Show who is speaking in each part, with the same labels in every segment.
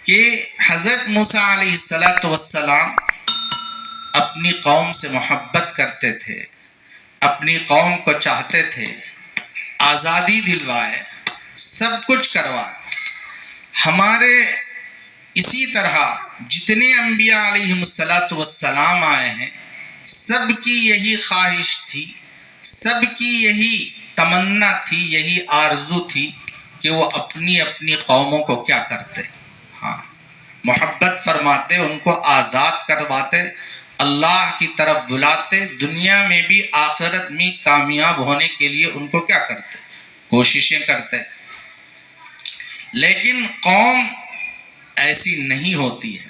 Speaker 1: کہ حضرت موسیٰ علیہ السلام اپنی قوم سے محبت کرتے تھے، اپنی قوم کو چاہتے تھے، آزادی دلوائے، سب کچھ کروائے۔ ہمارے اسی طرح جتنے انبیاء علیہ السلام آئے ہیں، سب کی یہی خواہش تھی، سب کی یہی تمنا تھی، یہی آرزو تھی کہ وہ اپنی اپنی قوموں کو کیا کرتے، ہاں محبت فرماتے، ان کو آزاد کرواتے، اللہ کی طرف بلاتے، دنیا میں بھی آخرت میں کامیاب ہونے کے لیے ان کو کیا کرتے، کوششیں کرتے۔ لیکن قوم ایسی نہیں ہوتی ہے،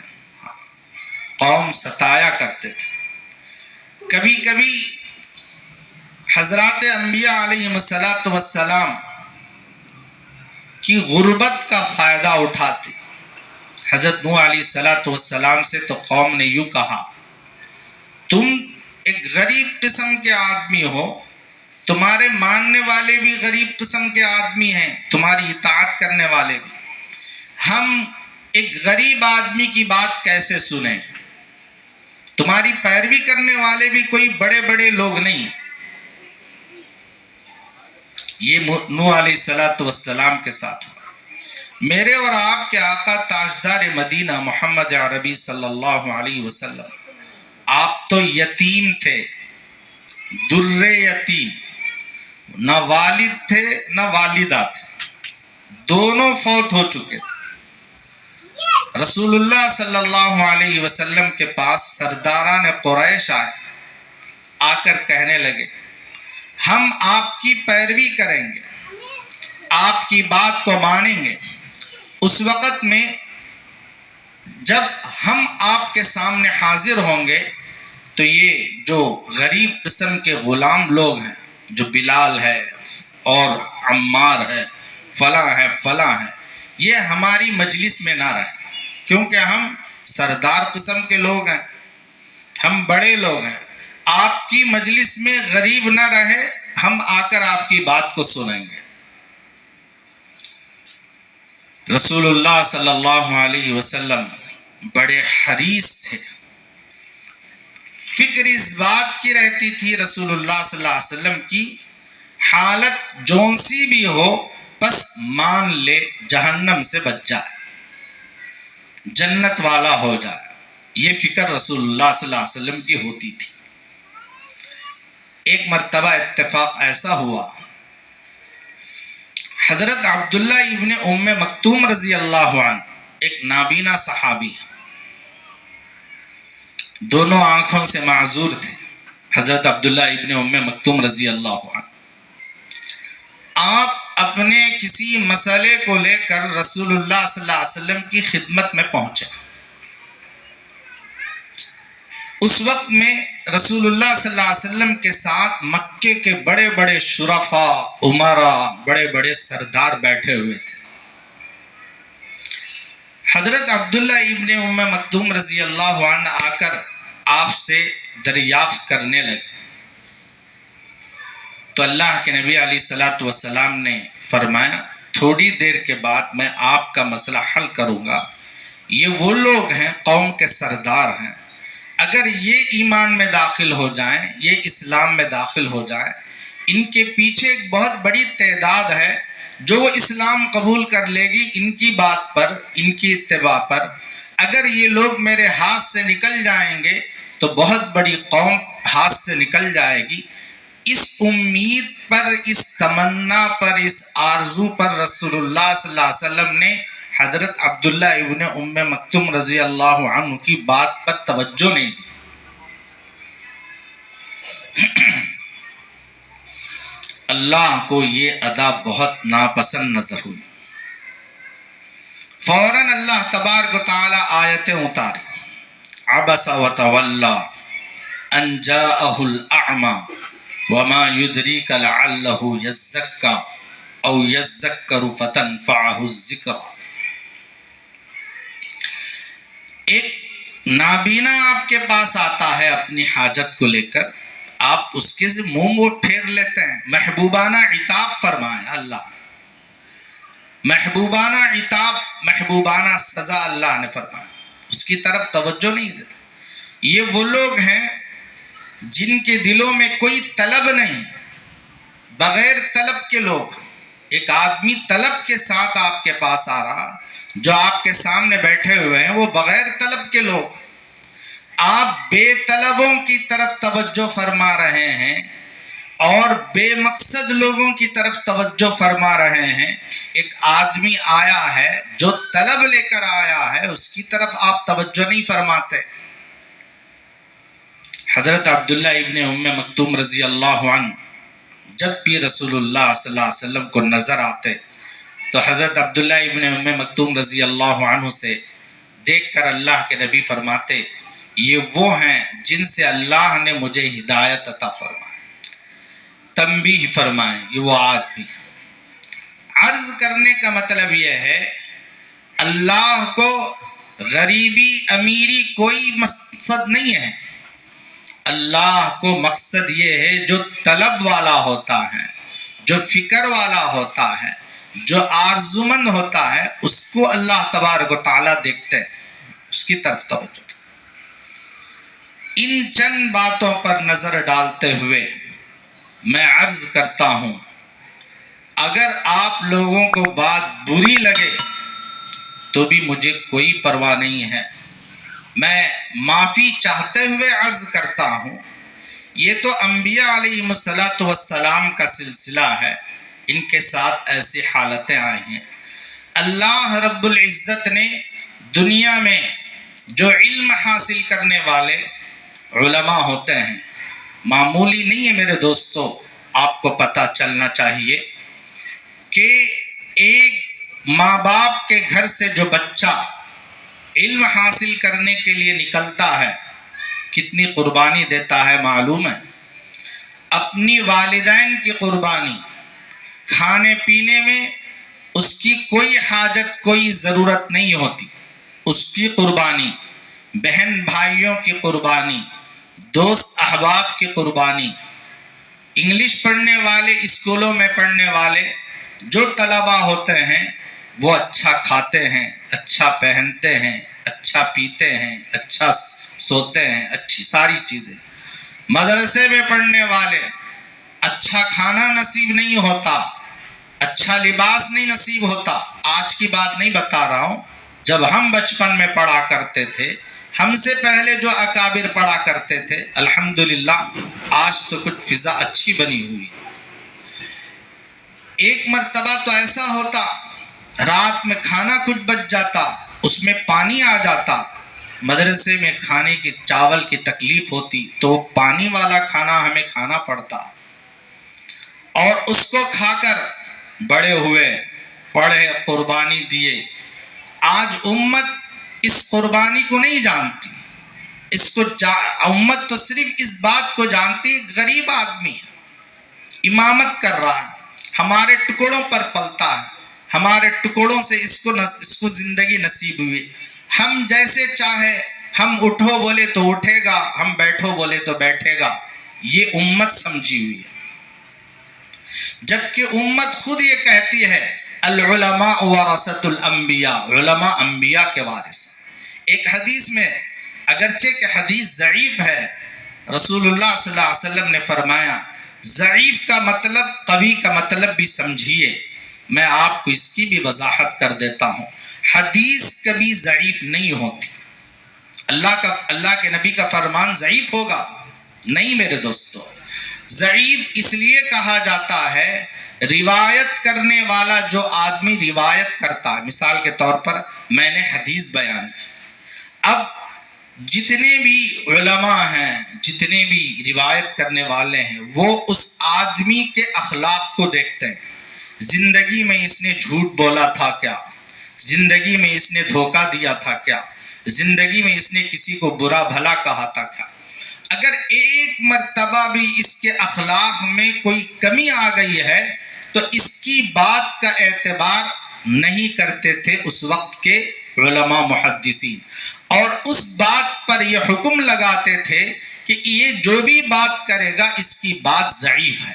Speaker 1: قوم ستایا کرتے تھے۔ کبھی کبھی حضرات انبیاء علیہ السلام کی غربت کا فائدہ اٹھاتے۔ حضرت نوح علیہ السلام سے تو قوم نے یوں کہا، تم ایک غریب قسم کے آدمی ہو، تمہارے ماننے والے بھی غریب قسم کے آدمی ہیں، تمہاری اطاعت کرنے والے بھی، ہم ایک غریب آدمی کی بات کیسے سنیں؟ تمہاری پیروی کرنے والے بھی کوئی بڑے بڑے لوگ نہیں۔ یہ نوح علیہ السلام کے ساتھ ہوا۔ میرے اور آپ کے آقا تاجدار مدینہ محمد عربی صلی اللہ علیہ وسلم، آپ تو یتیم تھے، در یتیم، نہ والد تھے نہ والدہ تھے، دونوں فوت ہو چکے تھے۔ رسول اللہ صلی اللہ علیہ وسلم کے پاس سرداران قریش آئے، آ کر کہنے لگے، ہم آپ کی پیروی کریں گے، آپ کی بات کو مانیں گے۔ اس وقت میں جب ہم آپ کے سامنے حاضر ہوں گے تو یہ جو غریب قسم کے غلام لوگ ہیں، جو بلال ہے اور عمار ہے، فلاں ہے، یہ ہماری مجلس میں نہ رہیں، کیونکہ ہم سردار قسم کے لوگ ہیں، ہم بڑے لوگ ہیں۔ آپ کی مجلس میں غریب نہ رہے، ہم آ کر آپ کی بات کو سنیں گے۔ رسول اللہ صلی اللہ علیہ وسلم بڑے حریص تھے، فکر اس بات کی رہتی تھی رسول اللہ صلی اللہ علیہ وسلم کی، حالت جون سی بھی ہو بس مان لے جہنم سے بچ جائے، جنت والا ہو جائے، یہ فکر رسول اللہ صلی اللہ علیہ وسلم کی ہوتی تھی۔ ایک مرتبہ اتفاق ایسا ہوا، حضرت عبداللہ ابن ام مکتوم رضی اللہ عنہ ایک نابینا صحابی، دونوں آنکھوں سے معذور تھے، حضرت عبداللہ ابن ام مکتوم رضی اللہ عنہ۔ آپ اپنے کسی مسئلے کو لے کر رسول اللہ صلی اللہ علیہ وسلم کی خدمت میں پہنچے۔ اس وقت میں رسول اللہ صلی اللہ علیہ وسلم کے ساتھ مکے کے بڑے بڑے شرفاء، امراء، بڑے بڑے سردار بیٹھے ہوئے تھے۔ حضرت عبداللہ ابن ام مکتوم رضی اللہ عنہ آ کر آپ سے دریافت کرنے لگے تو اللہ کے نبی علیہ السلام نے فرمایا، تھوڑی دیر کے بعد میں آپ کا مسئلہ حل کروں گا۔ یہ وہ لوگ ہیں، قوم کے سردار ہیں، اگر یہ ایمان میں داخل ہو جائیں، یہ اسلام میں داخل ہو جائیں، ان کے پیچھے ایک بہت بڑی تعداد ہے جو وہ اسلام قبول کر لے گی ان کی بات پر، ان کی اتباع پر۔ اگر یہ لوگ میرے ہاتھ سے نکل جائیں گے تو بہت بڑی قوم ہاتھ سے نکل جائے گی۔ اس امید پر، اس تمنا پر، اس آرزو پر رسول اللہ صلی اللہ علیہ وسلم نے حضرت عبداللہ ابن ام مکتوم رضی اللہ عنہ کی بات پر توجہ نہیں دی۔ اللہ کو یہ ادا بہت ناپسند نظر ہوئی، فوراً اللہ تبارک و تعالی آیتیں اتاری، عبس وتولی ان جاءہ الاعمی وما يدريك لعله يزكى او يذكر فتنفعه الذکر۔ ایک نابینا آپ کے پاس آتا ہے اپنی حاجت کو لے کر، آپ اس کے منہ پھیر لیتے ہیں، محبوبانہ عتاب فرمائیں اللہ۔ محبوبانہ عتاب، محبوبانہ سزا اللہ نے فرمایا، اس کی طرف توجہ نہیں دیتا۔ یہ وہ لوگ ہیں جن کے دلوں میں کوئی طلب نہیں، بغیر طلب کے لوگ۔ ایک آدمی طلب کے ساتھ آپ کے پاس آ رہا، جو آپ کے سامنے بیٹھے ہوئے ہیں وہ بغیر طلب کے لوگ، آپ بے طلبوں کی طرف توجہ فرما رہے ہیں اور بے مقصد لوگوں کی طرف توجہ فرما رہے ہیں۔ ایک آدمی آیا ہے جو طلب لے کر آیا ہے، اس کی طرف آپ توجہ نہیں فرماتے۔ حضرت عبداللہ ابن ام مکتوم رضی اللہ عنہ جب بھی رسول اللہ صلی اللہ علیہ وسلم کو نظر آتے تو حضرت عبداللہ ابن ام مکتوم رضی اللہ عنہ سے دیکھ کر اللہ کے نبی فرماتے، یہ وہ ہیں جن سے اللہ نے مجھے ہدایت عطا فرمائی، تنبیہ فرمائیں، یہ وہ آدمی۔ عرض کرنے کا مطلب یہ ہے اللہ کو غریبی امیری کوئی مقصد نہیں ہے، اللہ کو مقصد یہ ہے جو طلب والا ہوتا ہے، جو فکر والا ہوتا ہے، جو آرزومند ہوتا ہے، اس کو اللہ تبارک و تعالیٰ دیکھتے ہیں، اس کی طرف توجہ۔ ان چند باتوں پر نظر ڈالتے ہوئے میں عرض کرتا ہوں، اگر آپ لوگوں کو بات بری لگے تو بھی مجھے کوئی پرواہ نہیں ہے، میں معافی چاہتے ہوئے عرض کرتا ہوں۔ یہ تو انبیاء علیہ السلام کا سلسلہ ہے، ان کے ساتھ ایسی حالتیں آئی ہیں۔ اللہ رب العزت نے دنیا میں جو علم حاصل کرنے والے علماء ہوتے ہیں، معمولی نہیں ہے میرے دوستو، آپ کو پتہ چلنا چاہیے کہ ایک ماں باپ کے گھر سے جو بچہ علم حاصل کرنے کے لیے نکلتا ہے کتنی قربانی دیتا ہے معلوم ہے؟ اپنی والدین کی قربانی، کھانے پینے میں اس کی کوئی حاجت، کوئی ضرورت نہیں ہوتی، اس کی قربانی، بہن بھائیوں کی قربانی، دوست احباب کی قربانی، انگلش پڑھنے والے، اسکولوں میں پڑھنے والے جو طلبہ ہوتے ہیں وہ اچھا کھاتے ہیں، اچھا پہنتے ہیں، اچھا پیتے ہیں، اچھا سوتے ہیں، اچھی ساری چیزیں۔ مدرسے میں پڑھنے والے اچھا کھانا نصیب نہیں ہوتا، اچھا لباس نہیں نصیب ہوتا۔ آج کی بات نہیں بتا رہا ہوں، جب ہم بچپن میں پڑھا کرتے تھے، ہم سے پہلے جو اکابر پڑھا کرتے تھے، الحمدللہ آج تو کچھ فضا اچھی بنی ہوئی۔ ایک مرتبہ تو ایسا ہوتا، رات میں کھانا کچھ بچ جاتا، اس میں پانی آ جاتا، مدرسے میں کھانے کی چاول کی تکلیف ہوتی تو پانی والا کھانا ہمیں کھانا پڑتا، اور اس کو کھا کر بڑے ہوئے، پڑھے، قربانی دیے۔ آج امت اس قربانی کو نہیں جانتی، امت تو صرف اس بات کو جانتی، غریب آدمی امامت کر رہا ہے، ہمارے ٹکڑوں پر پلتا ہے، ہمارے ٹکڑوں سے اس کو زندگی نصیب ہوئی، ہم جیسے چاہے، ہم اٹھو بولے تو اٹھے گا، ہم بیٹھو بولے تو بیٹھے گا، یہ امت سمجھی ہوئی ہے۔ جبکہ امت خود یہ کہتی ہے العلماء ورثۃ الانبیاء، علماء انبیاء کے وارث۔ ایک حدیث میں، اگرچہ کہ حدیث ضعیف ہے، رسول اللہ صلی اللہ علیہ وسلم نے فرمایا، ضعیف کا مطلب قوی کا مطلب بھی سمجھیے، میں آپ کو اس کی بھی وضاحت کر دیتا ہوں۔ حدیث کبھی ضعیف نہیں ہوتی، اللہ کے نبی کا فرمان ضعیف ہوگا نہیں میرے دوستو۔ ضعیف اس لیے کہا جاتا ہے روایت کرنے والا جو آدمی روایت کرتا ہے، مثال کے طور پر میں نے حدیث بیان کی، اب جتنے بھی علماء ہیں، جتنے بھی روایت کرنے والے ہیں، وہ اس آدمی کے اخلاق کو دیکھتے ہیں، زندگی میں اس نے جھوٹ بولا تھا کیا، زندگی میں اس نے دھوکہ دیا تھا کیا، زندگی میں اس نے کسی کو برا بھلا کہا تھا کیا۔ اگر ایک مرتبہ بھی اس کے اخلاق میں کوئی کمی آ گئی ہے تو اس کی بات کا اعتبار نہیں کرتے تھے اس وقت کے علماء محدثین، اور اس بات پر یہ حکم لگاتے تھے کہ یہ جو بھی بات کرے گا اس کی بات ضعیف ہے،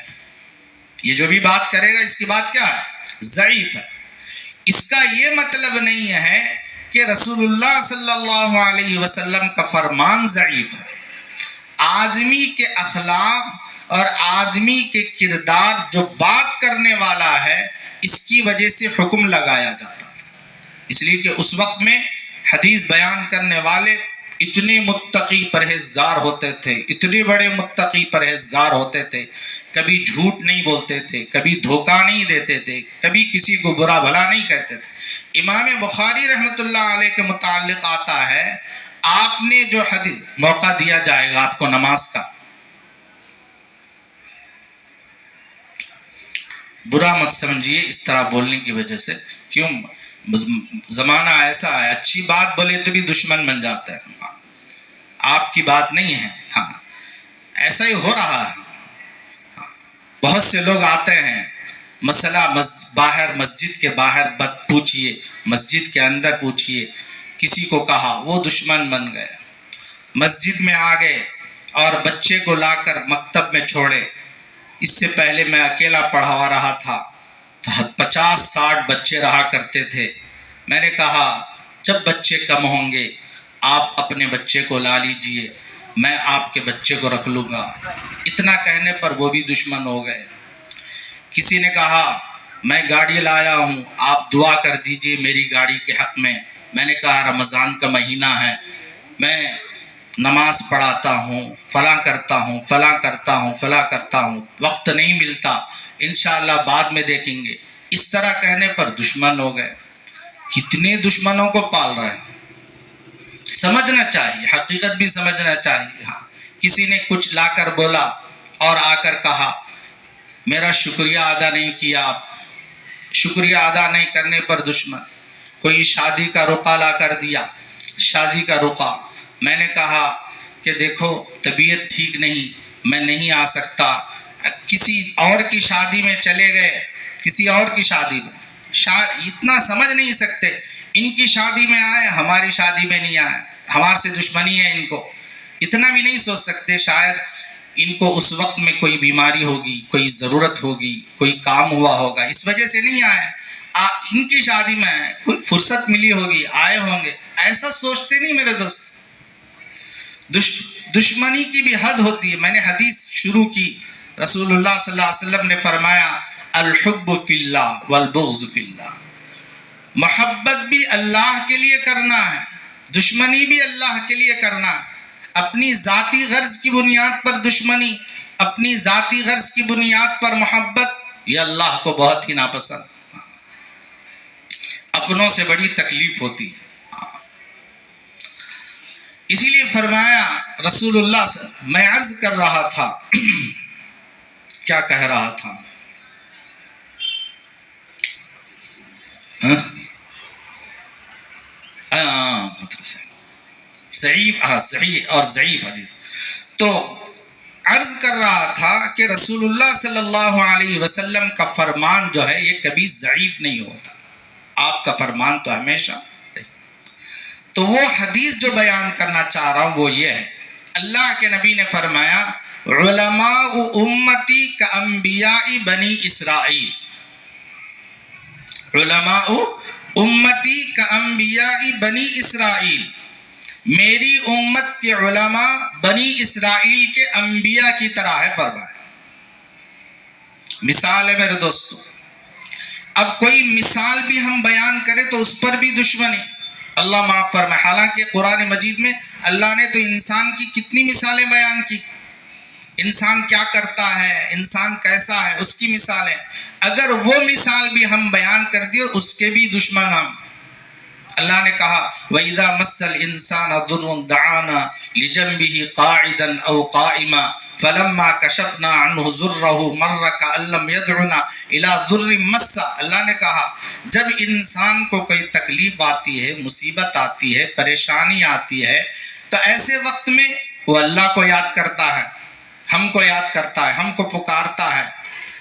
Speaker 1: یہ جو بھی بات کرے گا اس کی بات کیا ہے؟ ضعیف ہے۔ اس کا یہ مطلب نہیں ہے کہ رسول اللہ صلی اللہ علیہ وسلم کا فرمان ضعیف ہے۔ آدمی کے اخلاق اور آدمی کے کردار جو بات کرنے والا ہے، اس کی وجہ سے حکم لگایا جاتا ہے۔ اس لیے کہ اس وقت میں حدیث بیان کرنے والے اتنے متقی پرہیزگار ہوتے تھے، اتنے بڑے متقی پرہیزگار ہوتے تھے، کبھی جھوٹ نہیں بولتے تھے، کبھی دھوکہ نہیں دیتے تھے، کبھی کسی کو برا بھلا نہیں کہتے تھے۔ امام بخاری رحمۃ اللہ علیہ کے متعلق آتا ہے، آپ نے جو حدیث موقع دیا جائے گا آپ کو نماز کا، برا مت سمجھیے اس طرح بولنے کی وجہ سے، کیوں زمانہ ایسا ہے اچھی بات بولے تو بھی دشمن بن جاتا ہے۔ آپ کی بات نہیں ہے، ہاں ایسا ہی ہو رہا ہے۔ بہت سے لوگ آتے ہیں، مسئلہ باہر مسجد کے باہر پوچھئے، مسجد کے اندر پوچھئے، کسی کو کہا وہ دشمن بن گئے، مسجد میں آ گئے اور بچے کو لا کر مکتب میں چھوڑے۔ اس سے پہلے میں اکیلا پڑھا رہا تھا، 50-60 بچے رہا کرتے تھے۔ میں نے کہا جب بچے کم ہوں گے آپ اپنے بچے کو لا لیجئے، میں آپ کے بچے کو رکھ لوں گا۔ اتنا کہنے پر وہ بھی دشمن ہو گئے۔ کسی نے کہا میں گاڑی لایا ہوں، آپ دعا کر دیجئے میری گاڑی کے حق میں۔ میں نے کہا رمضان کا مہینہ ہے، میں نماز پڑھاتا ہوں، فلاں کرتا ہوں، فلاں کرتا ہوں، فلاں کرتا ہوں، وقت نہیں ملتا، انشاءاللہ بعد میں دیکھیں گے۔ اس طرح کہنے پر دشمن ہو گئے۔ کتنے دشمنوں کو پال رہے ہیں۔ سمجھنا چاہیے، حقیقت بھی سمجھنا چاہیے۔ ہاں کسی نے کچھ لا کر بولا اور آ کر کہا میرا شکریہ ادا نہیں کیا آپ، شکریہ ادا نہیں کرنے پر دشمن۔ کوئی شادی کا رقعہ لا کر دیا، شادی کا رقعہ، میں نے کہا کہ دیکھو طبیعت ٹھیک نہیں، میں نہیں آ سکتا، کسی اور کی شادی میں چلے گئے، کسی اور کی شادی میں اتنا سمجھ نہیں سکتے، ان کی شادی میں آئے ہماری شادی میں نہیں آئے، ہمارے سے دشمنی ہے ان کو، اتنا بھی نہیں سوچ سکتے شاید ان کو اس وقت میں کوئی بیماری ہوگی، کوئی ضرورت ہوگی، کوئی کام ہوا ہوگا، اس وجہ سے نہیں آئے، ان کی شادی میں آئے، کوئی فرصت ملی ہوگی آئے ہوں گے، ایسا سوچتے نہیں میرے دوست۔ دشمنی کی بھی حد ہوتی ہے۔ میں نے حدیث شروع کی، رسول اللہ صلی اللہ علیہ وسلم نے فرمایا الحب فی اللہ والبغض فی اللہ، محبت بھی اللہ کے لیے کرنا ہے، دشمنی بھی اللہ کے لیے کرنا ہے۔ اپنی ذاتی غرض کی بنیاد پر دشمنی، اپنی ذاتی غرض کی بنیاد پر محبت، یہ اللہ کو بہت ہی ناپسند، اپنوں سے بڑی تکلیف ہوتی۔ اسی لیے فرمایا رسول اللہ صلی اللہ علیہ وسلم، میں عرض کر رہا تھا کیا کہہ رہا تھا، صحیح اور ضعیف حدیث۔ تو عرض کر رہا تھا کہ رسول اللہ صلی اللہ علیہ وسلم کا فرمان جو ہے یہ کبھی ضعیف نہیں ہوتا، آپ کا فرمان تو ہمیشہ۔ تو وہ حدیث جو بیان کرنا چاہ رہا ہوں وہ یہ ہے، اللہ کے نبی نے فرمایا علماء امتی کا انبیاء بنی اسرائیل، علماء امتی کا انبیاء بنی اسرائیل، میری امت کے علماء بنی اسرائیل کے انبیاء کی طرح ہے فرمایا۔ مثال ہے میرے دوستو، اب کوئی مثال بھی ہم بیان کریں تو اس پر بھی دشمنی، اللہ معاف فرمائے۔ حالانکہ قرآن مجید میں اللہ نے تو انسان کی کتنی مثالیں بیان کی، انسان کیا کرتا ہے، انسان کیسا ہے، اس کی مثالیں، اگر وہ مثال بھی ہم بیان کر دیے اس کے بھی دشمن ہم۔ اللہ نے کہا وَإِذَا مَسَّ الْإِنسَانَ ضُرٌّ دَعَانَا لِجَنبِهِ قَاعِدًا أَوْ قَائِمًا فَلَمَّا كَشَفْنَا عَنْهُ ضُرَّهُ مَرَّ كَأَن لَّمْ يَدْعُنَا إِلَىٰ ضُرٍّ مَسَّ۔ اللہ نے کہا جب انسان کو کوئی تکلیف آتی ہے، مصیبت آتی ہے، پریشانی آتی ہے، تو ایسے وقت میں وہ اللہ کو یاد کرتا ہے، ہم کو یاد کرتا ہے، ہم کو پکارتا ہے۔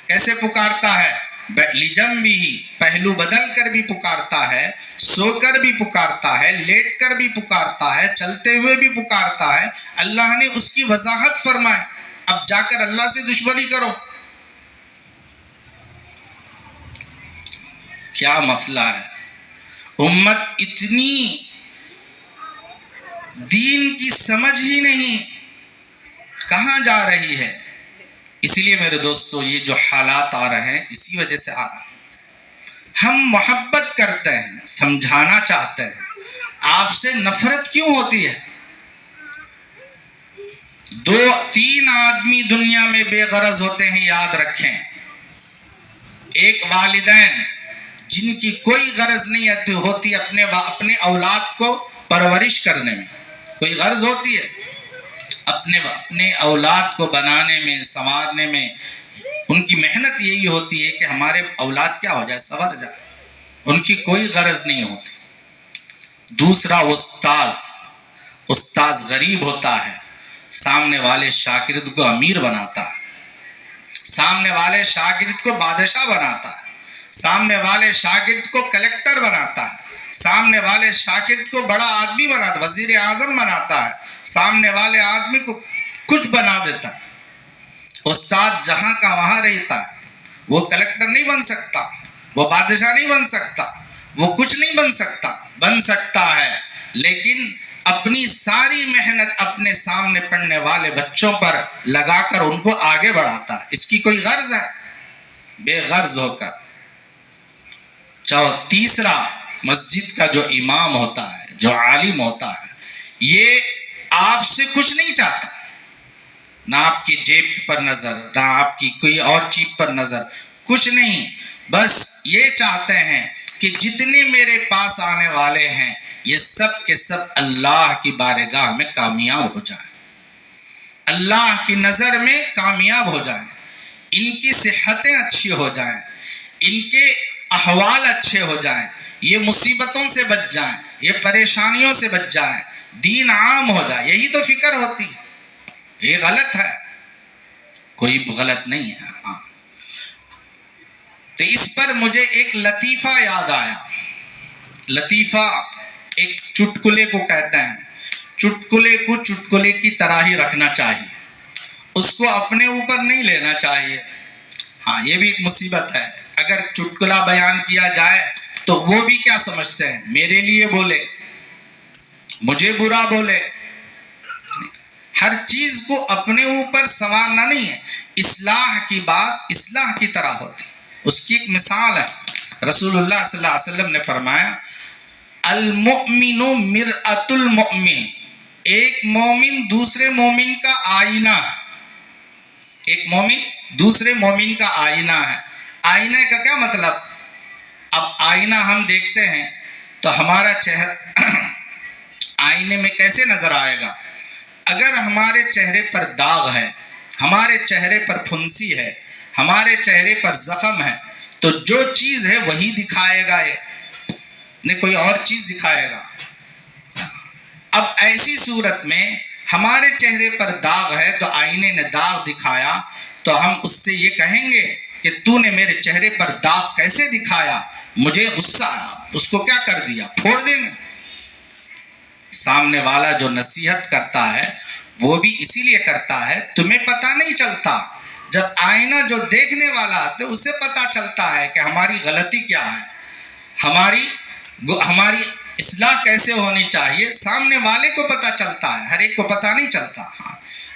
Speaker 1: کیسے پکارتا ہے؟ لِجَنبِهِ، پہلو بدل کر بھی پکارتا ہے، سو کر بھی پکارتا ہے، لیٹ کر بھی پکارتا ہے، چلتے ہوئے بھی پکارتا ہے۔ اللہ نے اس کی وضاحت فرمائے، اب جا کر اللہ سے دشمنی کرو، کیا مسئلہ ہے؟ امت اتنی دین کی سمجھ ہی نہیں، کہاں جا رہی ہے؟ اسی لیے میرے دوستو یہ جو حالات آ رہے ہیں اسی وجہ سے آ رہے ہیں۔ ہم محبت کرتے ہیں، سمجھانا چاہتے ہیں، آپ سے نفرت کیوں ہوتی ہے؟ 2-3 آدمی دنیا میں بے غرض ہوتے ہیں، یاد رکھیں۔ ایک والدین جن کی کوئی غرض نہیں ہوتی اپنے اولاد کو پرورش کرنے میں، کوئی غرض ہوتی ہے اپنے اولاد کو بنانے میں، سنوارنے میں، ان کی محنت یہی ہوتی ہے کہ ہمارے اولاد کیا ہو جائے، سنور جائے، ان کی کوئی غرض نہیں ہوتی۔ دوسرا استاذ غریب ہوتا ہے، سامنے والے شاگرد کو امیر بناتا ہے، سامنے والے شاگرد کو بادشاہ بناتا ہے، سامنے والے شاگرد کو کلیکٹر بناتا ہے، سامنے والے شاگرد کو بڑا آدمی بناتا ہے، وزیر اعظم بناتا ہے، سامنے والے آدمی کو کچھ بنا دیتا ہے۔ استاد جہاں کا وہاں رہتا ہے، وہ کلیکٹر نہیں بن سکتا، وہ بادشاہ نہیں بن سکتا، وہ کچھ نہیں بن سکتا ہے، لیکن اپنی ساری محنت اپنے سامنے پڑھنے والے بچوں پر لگا کر ان کو آگے بڑھاتا ہے۔ اس کی کوئی غرض ہے؟ بے غرض ہو کر۔ تیسرا، مسجد کا جو امام ہوتا ہے، جو عالم ہوتا ہے، یہ آپ سے کچھ نہیں چاہتا، نہ آپ کی جیب پر نظر، نہ آپ کی کوئی اور چیز پر نظر، کچھ نہیں، بس یہ چاہتے ہیں کہ جتنے میرے پاس آنے والے ہیں یہ سب کے سب اللہ کی بارگاہ میں کامیاب ہو جائیں، اللہ کی نظر میں کامیاب ہو جائیں، ان کی صحتیں اچھی ہو جائیں، ان کے احوال اچھے ہو جائیں، یہ مصیبتوں سے بچ جائیں، یہ پریشانیوں سے بچ جائیں، دین عام ہو جائے، یہی تو فکر ہوتی ہے۔ یہ غلط ہے، کوئی غلط نہیں ہے۔ ہاں، تو اس پر مجھے ایک لطیفہ یاد آیا۔ لطیفہ ایک چٹکلے کو کہتے ہیں، چٹکلے کو چٹکلے کی طرح ہی رکھنا چاہیے، اس کو اپنے اوپر نہیں لینا چاہیے۔ ہاں، یہ بھی ایک مصیبت ہے، اگر چٹکلا بیان کیا جائے تو وہ بھی کیا سمجھتے ہیں، میرے لیے بولے، مجھے برا بولے۔ ہر چیز کو اپنے اوپر سنوارنا نہیں ہے، اصلاح کی بات اصلاح کی طرح ہوتی ہے۔ اس کی ایک مثال ہے، رسول اللہ صلی اللہ علیہ وسلم نے فرمایا، المؤمن مرآۃ المؤمن، ایک مومن دوسرے مومن کا آئینہ ہے، ایک مومن دوسرے مومن کا آئینہ ہے۔ آئینہ کا کیا مطلب؟ اب آئینہ ہم دیکھتے ہیں تو ہمارا چہرہ آئینے میں کیسے نظر آئے گا؟ اگر ہمارے چہرے پر داغ ہے، ہمارے چہرے پر پھنسی ہے، ہمارے چہرے پر زخم ہے، تو جو چیز ہے وہی دکھائے گا، نہیں کوئی اور چیز دکھائے گا۔ اب ایسی صورت میں ہمارے چہرے پر داغ ہے تو آئینے نے داغ دکھایا تو ہم اس سے یہ کہیں گے کہ تو نے میرے چہرے پر داغ کیسے دکھایا، مجھے غصہ آیا، اس کو کیا کر دیا، پھوڑ دیں گے۔ سامنے والا جو نصیحت کرتا ہے وہ بھی اسی لیے کرتا ہے، تمہیں پتہ نہیں چلتا، جب آئینہ جو دیکھنے والا آتا ہے اسے پتہ چلتا ہے کہ ہماری غلطی کیا ہے، ہماری اصلاح کیسے ہونی چاہیے، سامنے والے کو پتہ چلتا ہے، ہر ایک کو پتہ نہیں چلتا۔ ہاں،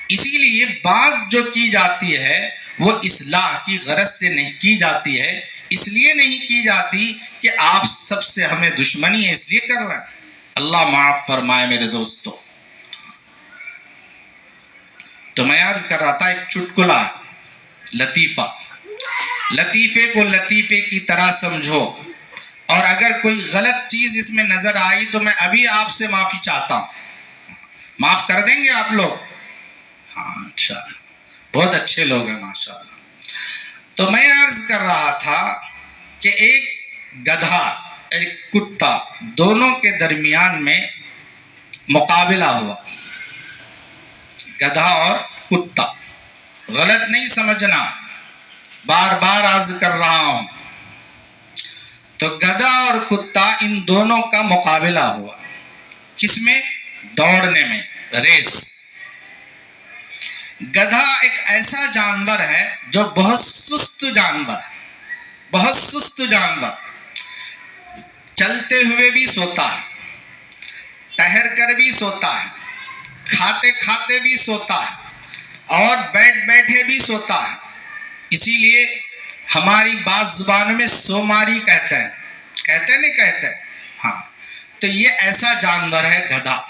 Speaker 1: اسی لیے بات جو کی جاتی ہے وہ اصلاح کی غرض سے نہیں کی جاتی ہے، اس لیے نہیں کی جاتی کہ آپ سب سے ہمیں دشمنی ہے اس لیے کر رہے ہیں۔ اللہ معاف فرمائے میرے دوستو۔ تو میں عرض کر رہا تھا ایک چٹکلا، لطیفہ، لطیفے کو لطیفے کی طرح سمجھو، اور اگر کوئی غلط چیز اس میں نظر آئی تو میں ابھی آپ سے معافی چاہتا ہوں، معاف کر دیں گے آپ لوگ؟ ہاں انشاءاللہ، بہت اچھے لوگ ہیں ماشاءاللہ۔ تو میں عرض کر رہا تھا کہ ایک گدھا ایک کتا، دونوں کے درمیان میں مقابلہ ہوا، گدھا اور کتا، غلط نہیں سمجھنا، بار بار عرض کر رہا ہوں۔ تو گدھا اور کتا ان دونوں کا مقابلہ ہوا، کس میں؟ دوڑنے میں، ریس۔ گدھا ایک ایسا جانور ہے جو بہت سست جانور ہے، بہت سست جانور، چلتے ہوئے بھی سوتا ہے، ٹہر کر بھی سوتا ہے، کھاتے کھاتے بھی سوتا ہے اور بیٹھ بیٹھے بھی سوتا ہے۔ اسی لیے ہماری بعض زبانوں میں سوماری کہتے ہیں، کہتے نہیں کہتے؟ ہاں، تو یہ ایسا جانور ہے گدھا۔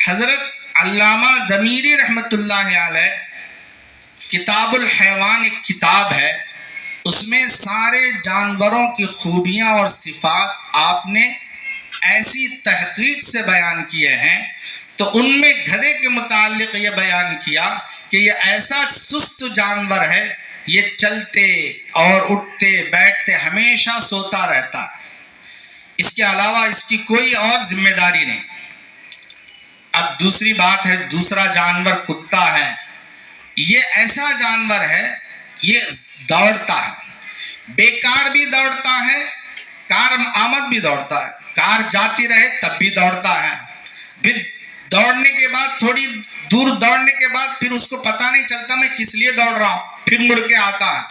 Speaker 1: حضرت علامہ ضمیری رحمۃ اللہ علیہ کتاب الحیوان ایک کتاب ہے، اس میں سارے جانوروں کی خوبیاں اور صفات آپ نے ایسی تحقیق سے بیان کیے ہیں، تو ان میں گدھے کے متعلق یہ بیان کیا کہ یہ ایسا سست جانور ہے، یہ چلتے اور اٹھتے بیٹھتے ہمیشہ سوتا رہتا ہے، اس کے علاوہ اس کی کوئی اور ذمہ داری نہیں۔ اب دوسری بات ہے، دوسرا جانور کتا ہے۔ یہ ایسا جانور ہے، یہ دوڑتا ہے، بیکار بھی دوڑتا ہے، کار آمد بھی دوڑتا ہے، کار جاتی رہے تب بھی دوڑتا ہے، پھر دوڑنے کے بعد تھوڑی دور دوڑنے کے بعد پھر اس کو پتہ نہیں چلتا میں کس لیے دوڑ رہا ہوں، پھر مڑ کے آتا ہے۔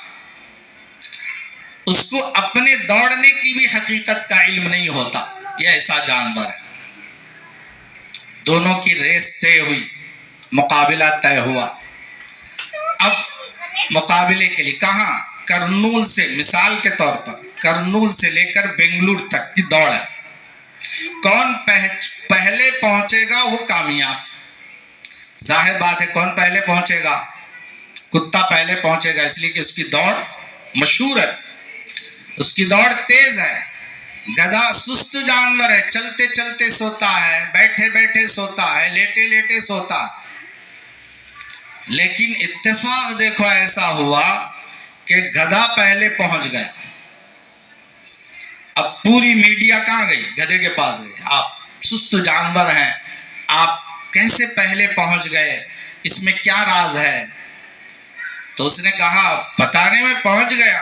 Speaker 1: اس کو اپنے دوڑنے کی بھی حقیقت کا علم نہیں ہوتا۔ یہ ایسا جانور ہے۔ دونوں کی ریس طے ہوئی، مقابلہ طے ہوا۔ اب مقابلے کے لیے کہاں؟ کرنول سے، مثال کے طور پر کرنول سے لے کر بنگلور تک کی دوڑ ہے۔ کون پہلے پہنچے گا وہ کامیاب۔ ظاہر بات ہے، کون پہلے پہنچے گا؟ کتا پہلے پہنچے گا، اس لیے کہ اس کی دوڑ مشہور ہے، اس کی دوڑ تیز ہے۔ گدھا سست جانور ہے، چلتے چلتے سوتا ہے، بیٹھے بیٹھے سوتا ہے، لیٹے لیٹے سوتا ہے۔ لیکن اتفاق دیکھو ایسا ہوا کہ گدھا پہلے پہنچ گیا۔ اب پوری میڈیا کہاں گئی؟ گدھے کے پاس گئی۔ آپ سست جانور ہیں، آپ کیسے پہلے پہنچ گئے؟ اس میں کیا راز ہے؟ تو اس نے کہا پتہ نہیں، میں پہنچ گیا۔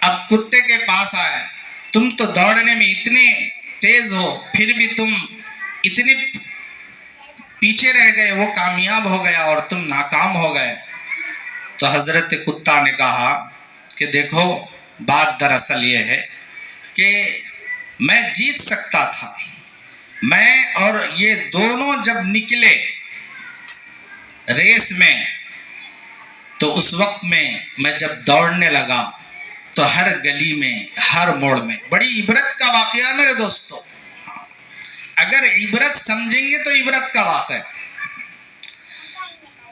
Speaker 1: اب کتے کے پاس آئے، تم تو دوڑنے میں اتنے تیز ہو، پھر بھی تم اتنے پیچھے رہ گئے، وہ کامیاب ہو گیا اور تم ناکام ہو گئے۔ تو حضرت کتا نے کہا کہ دیکھو، بات دراصل یہ ہے کہ میں جیت سکتا تھا، میں اور یہ دونوں جب نکلے ریس میں، تو اس وقت میں جب دوڑنے لگا تو ہر گلی میں، ہر موڑ میں، بڑی عبرت کا واقعہ میرے دوستو۔ اگر عبرت سمجھیں گے تو عبرت کا واقعہ۔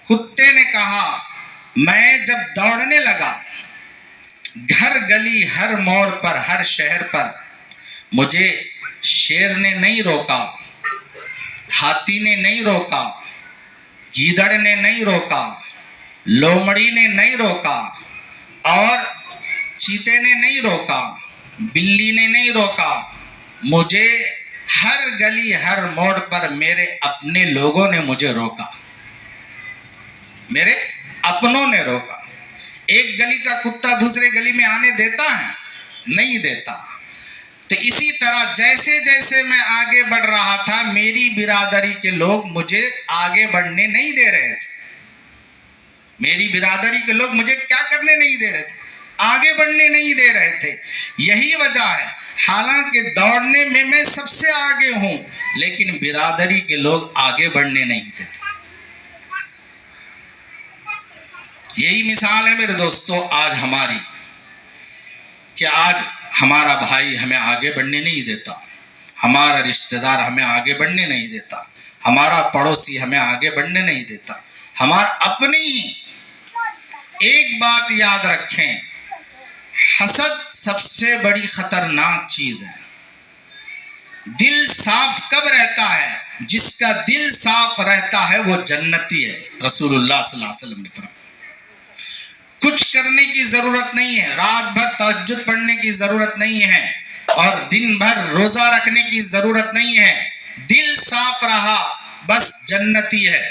Speaker 1: کتے نے کہا میں جب دوڑنے لگا، ہر گلی، ہر موڑ پر، ہر شہر پر مجھے شیر نے نہیں روکا، ہاتھی نے نہیں روکا، گیدڑ نے نہیں روکا، لومڑی نے نہیں روکا، اور چیتے نے نہیں روکا، بلی نے نہیں روکا، مجھے ہر گلی، ہر موڑ پر میرے اپنے لوگوں نے مجھے روکا، میرے اپنوں نے روکا۔ ایک گلی کا کتا دوسرے گلی میں آنے دیتا ہے؟ نہیں دیتا۔ تو اسی طرح جیسے جیسے میں آگے بڑھ رہا تھا، میری برادری کے لوگ مجھے آگے بڑھنے نہیں دے رہے تھے۔ میری برادری کے لوگ مجھے کیا کرنے نہیں دے رہے تھے؟ آگے بڑھنے نہیں دے رہے تھے۔ یہی وجہ ہے، حالانکہ دوڑنے میں میں سب سے آگے ہوں، لیکن برادری کے لوگ آگے بڑھنے نہیں دیتے۔ یہی مثال ہے میرے دوستو آج ہماری، کہ آج ہمارا بھائی ہمیں آگے بڑھنے نہیں دیتا، ہمارا رشتہ دار ہمیں آگے بڑھنے نہیں دیتا، ہمارا پڑوسی ہمیں آگے بڑھنے نہیں دیتا، ہمارا اپنی ہی۔ ایک بات یاد رکھیں، حسد سب سے بڑی خطرناک چیز ہے۔ دل صاف کب رہتا ہے؟ جس کا دل صاف رہتا ہے وہ جنتی ہے، رسول اللہ صلی اللہ علیہ وسلم نے فرمایا۔ کچھ کرنے کی ضرورت نہیں ہے، رات بھر تہجد پڑھنے کی ضرورت نہیں ہے، اور دن بھر روزہ رکھنے کی ضرورت نہیں ہے، دل صاف رہا بس جنتی ہے۔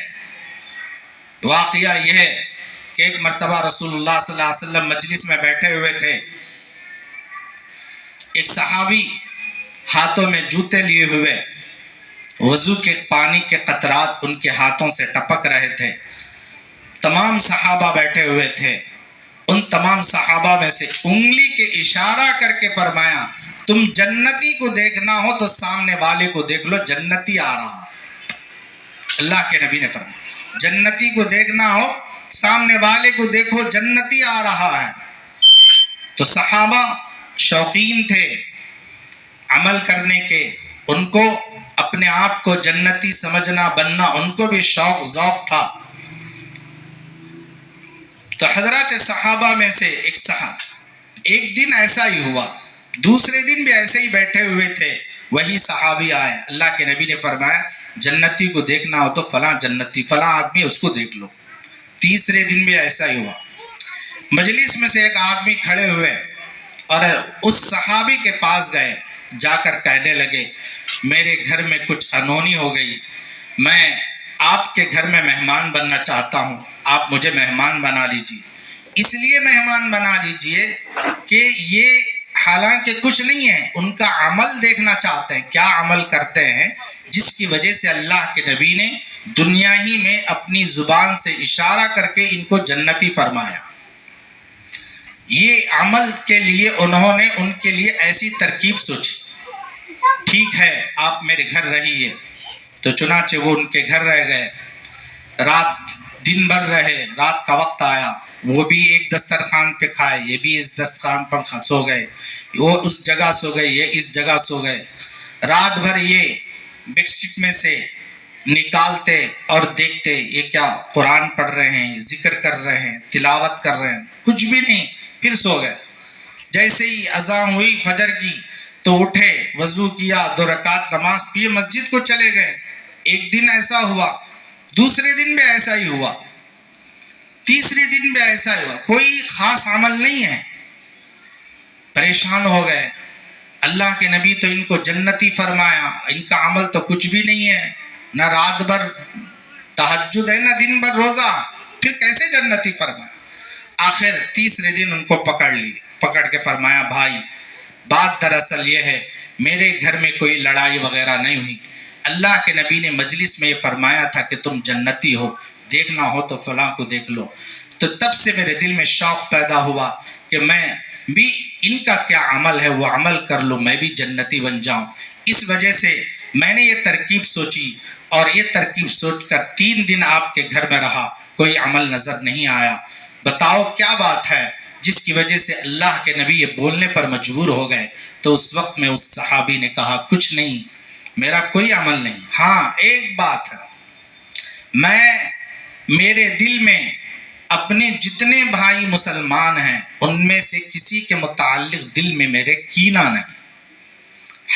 Speaker 1: واقعہ یہ ہے کہ ایک مرتبہ رسول اللہ صلی اللہ علیہ وسلم مجلس میں بیٹھے ہوئے تھے، ایک صحابی ہاتھوں میں جوتے لیے ہوئے، وضو کے پانی کے قطرات ان کے ہاتھوں سے ٹپک رہے تھے، تمام صحابہ بیٹھے ہوئے تھے، ان تمام صحابہ میں سے انگلی کے اشارہ کر کے فرمایا تم جنتی کو دیکھنا ہو تو سامنے والے کو دیکھ لو، جنتی آ رہا ہے۔ اللہ کے نبی نے فرمایا جنتی کو دیکھنا ہو سامنے والے کو دیکھو، جنتی آ رہا ہے۔ تو صحابہ شوقین تھے عمل کرنے کے، ان کو اپنے آپ کو جنتی سمجھنا بننا ان کو بھی شوق ذوق تھا۔ تو حضرات صحابہ میں سے ایک دن ایسا ہی ہوا، دوسرے دن بھی ایسے ہی بیٹھے ہوئے تھے، وہی صحابی آئے، اللہ کے نبی نے فرمایا جنتی کو دیکھنا ہو تو فلاں جنتی فلاں آدمی اس کو دیکھ لو۔ تیسرے دن بھی ایسا ہی ہوا، مجلس میں سے ایک آدمی کھڑے ہوئے اور اس صحابی کے پاس گئے، جا کر کہنے لگے میرے گھر میں کچھ انہونی ہو گئی، میں آپ کے گھر میں مہمان بننا چاہتا ہوں، آپ مجھے مہمان بنا لیجیے۔ اس لیے مہمان بنا لیجیے کہ یہ حالانکہ کچھ نہیں ہے، ان کا عمل دیکھنا چاہتے ہیں، کیا عمل کرتے ہیں جس کی وجہ سے اللہ کے نبی نے دنیا ہی میں اپنی زبان سے اشارہ کر کے ان کو جنتی فرمایا۔ یہ عمل کے لیے انہوں نے ان کے لیے ایسی ترکیب سوچی، ٹھیک ہے آپ میرے گھر رہیے۔ تو چنانچہ وہ ان کے گھر رہ گئے، دن بھر رہے، رات کا وقت آیا، وہ بھی ایک دسترخوان پہ کھائے، یہ بھی اس دسترخوان پر سو گئے، وہ اس جگہ سو گئے، یہ اس جگہ سو گئے۔ رات بھر یہ بیڈ شیٹ میں سے نکالتے اور دیکھتے یہ کیا قرآن پڑھ رہے ہیں، ذکر کر رہے ہیں، تلاوت کر رہے ہیں، کچھ بھی نہیں، پھر سو گئے۔ جیسے ہی اذان ہوئی فجر کی تو اٹھے، وضو کیا، 2 رکعت نماز پڑھی، مسجد کو چلے گئے۔ ایک دن ایسا ہوا، دوسرے دن بھی ایسا ہی ہوا، تیسرے دن بھی ایسا ہی ہوا، کوئی خاص عمل نہیں ہے۔ پریشان ہو گئے، اللہ کے نبی تو ان کو جنتی فرمایا، ان کا عمل تو کچھ بھی نہیں ہے، نہ رات بھر تہجد ہے نہ دن بھر روزہ، پھر کیسے جنتی فرمایا؟ آخر تیسرے دن ان کو پکڑ کے فرمایا بھائی بات دراصل یہ ہے، میرے گھر میں کوئی لڑائی وغیرہ نہیں ہوئی، اللہ کے نبی نے مجلس میں یہ فرمایا تھا کہ تم جنتی ہو، دیکھنا ہو تو فلاں کو دیکھ لو۔ تو تب سے میرے دل میں شوق پیدا ہوا کہ میں بھی ان کا کیا عمل ہے وہ عمل کر لوں، میں بھی جنتی بن جاؤں۔ اس وجہ سے میں نے یہ ترکیب سوچی، اور یہ ترکیب سوچ کر 3 دن آپ کے گھر میں رہا، کوئی عمل نظر نہیں آیا۔ بتاؤ کیا بات ہے جس کی وجہ سے اللہ کے نبی یہ بولنے پر مجبور ہو گئے؟ تو اس وقت میں اس صحابی نے کہا کچھ نہیں، میرا کوئی عمل نہیں، ہاں ایک بات ہے، میرے دل میں اپنے جتنے بھائی مسلمان ہیں ان میں سے کسی کے متعلق دل میں میرے کینہ نہیں،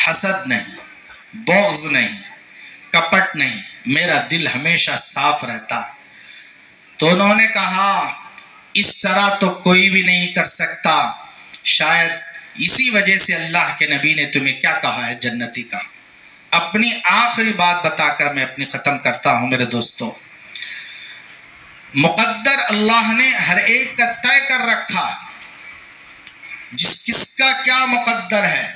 Speaker 1: حسد نہیں، بغض نہیں، کپٹ نہیں، میرا دل ہمیشہ صاف رہتا ہے۔ تو انہوں نے کہا اس طرح تو کوئی بھی نہیں کر سکتا، شاید اسی وجہ سے اللہ کے نبی نے تمہیں کیا کہا ہے، جنتی کا۔ اپنی آخری بات بتا کر میں اپنی ختم کرتا ہوں میرے دوستوں، مقدر اللہ نے ہر ایک کا طے کر رکھا، کس کا کیا مقدر ہے،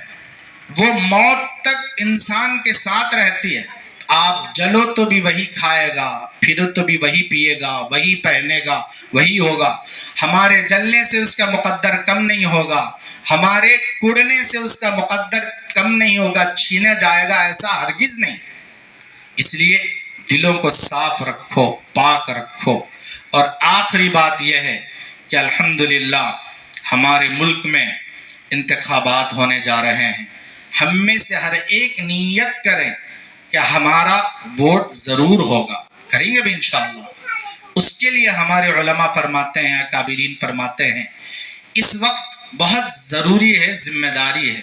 Speaker 1: وہ موت تک انسان کے ساتھ رہتی ہے۔ آپ جلو تو بھی وہی کھائے گا، پھرو تو بھی وہی پیے گا، وہی پہنے گا، وہی ہوگا۔ ہمارے جلنے سے اس کا مقدر کم نہیں ہوگا، ہمارے کڑنے سے اس کا مقدر کم نہیں ہوگا، چھینا جائے گا ایسا ہرگز نہیں۔ اس لیے دلوں کو صاف رکھو، پاک رکھو۔ اور آخری بات یہ ہے کہ الحمدللہ ہمارے ملک میں انتخابات ہونے جا رہے ہیں، ہم میں سے ہر ایک نیت کریں کہ ہمارا ووٹ ضرور ہوگا، کریں گے بھی انشاءاللہ۔ اس کے لیے ہمارے علماء فرماتے ہیں، اکابرین فرماتے ہیں، اس وقت بہت ضروری ہے، ذمہ داری ہے،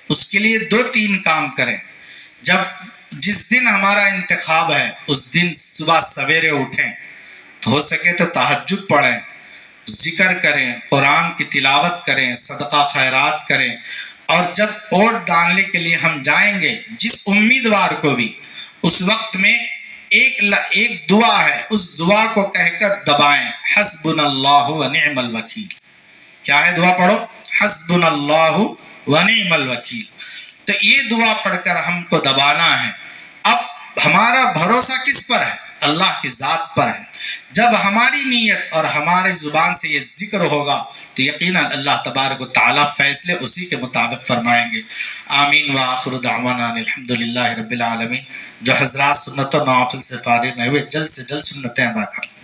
Speaker 1: اس کے لیے 2-3 کام کریں۔ جس دن ہمارا انتخاب ہے اس دن صبح سویرے اٹھیں، تو ہو سکے تو تہجد پڑھیں، ذکر کریں، قرآن کی تلاوت کریں، صدقہ خیرات کریں، اور جب ووٹ ڈالنے کے لیے ہم جائیں گے جس امیدوار کو بھی، اس وقت میں ایک دعا ہے، اس دعا کو کہہ کر دبائیں، حسبنا اللہ ونعم الوکیل۔ کیا ہے دعا پڑھو، حسبنا اللہ ونعم الوکیل۔ تو یہ دعا پڑھ کر ہم کو دبانا ہے۔ اب ہمارا بھروسہ کس پر ہے؟ اللہ کی ذات پر ہے۔ جب ہماری نیت اور ہماری زبان سے یہ ذکر ہوگا تو یقیناً اللہ تبارک و تعالیٰ فیصلے اسی کے مطابق فرمائیں گے۔ آمین وآخر دعوانا الحمدللہ رب العالمین۔ جو حضرات سنت و نوافل سے فارغ نہیں ہوئے جلد سے جلد سنتیں ادا کریں۔